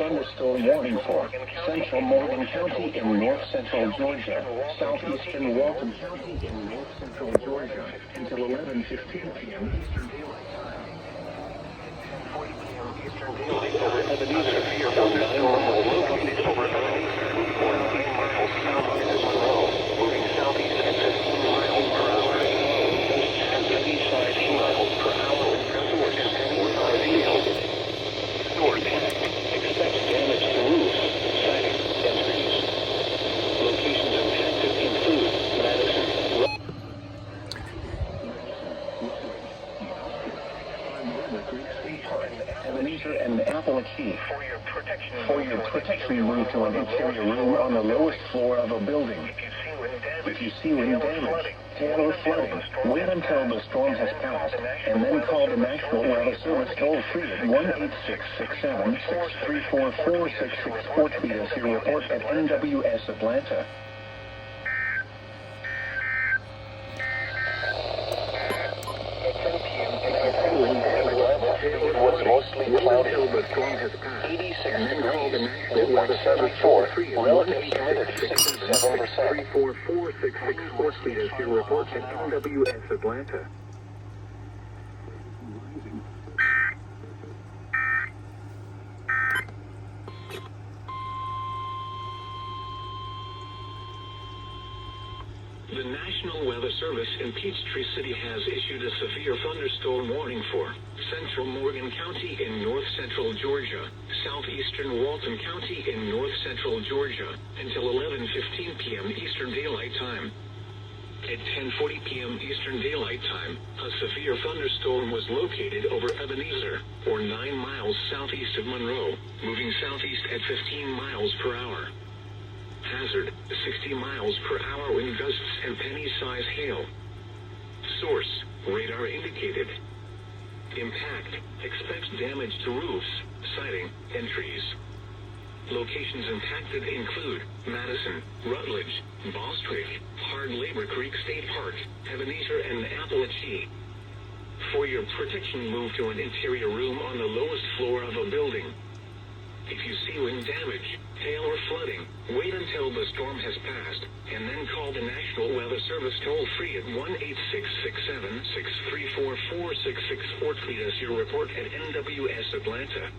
thunderstorm warning for central Morgan County in north-central Georgia, southeastern Walton County in north-central Georgia until 11:15 p.m. Eastern Daylight Time. 10:40 p.m. Eastern Daylight over Ebenezer. A thunderstorm was located over Ebenezer, 9 miles south of Monroe, moving southeast at 15 miles per hour. At 55 miles per hour with source and 25 field. Door tag. Expect damage to roofs, siding, and trees. Locations impacted include Madison, Ebenezer, and Appalachia. For your protection, move to an interior room on the lowest floor of a building. If you see wind damage, hail or flooding, wait until the storm has passed, and then call the National Weather Service toll-free at 1-866-7-634-4664 to tweet us your report at NWS Atlanta. It was mostly cloudy. 86 degrees, wind was 74, relative humidity 67%. 344-664 tweet us your report at NWS Atlanta. The National Weather Service in Peachtree City has issued a severe thunderstorm warning for central Morgan County in north-central Georgia, southeastern Walton County in north-central Georgia, until 11:15 p.m. Eastern Daylight Time. At 10:40 p.m. Eastern Daylight Time, a severe thunderstorm was located over Ebenezer, or 9 miles southeast of Monroe, moving southeast at 15 miles per hour. Hazard, 60 miles per hour wind gusts and penny-size hail. Source, radar indicated. Impact, expect damage to roofs, siding, and trees. Locations impacted include Madison, Rutledge, Bostwick, Hard Labor Creek State Park, Ebenezer, and Appalachia. For your protection, move to an interior room on the lowest floor of a building. If you see wind damage, hail or flooding, wait until the storm has passed, and then call the National Weather Service toll-free at 1-866-7-634-4664. Tweet us your report at NWS Atlanta.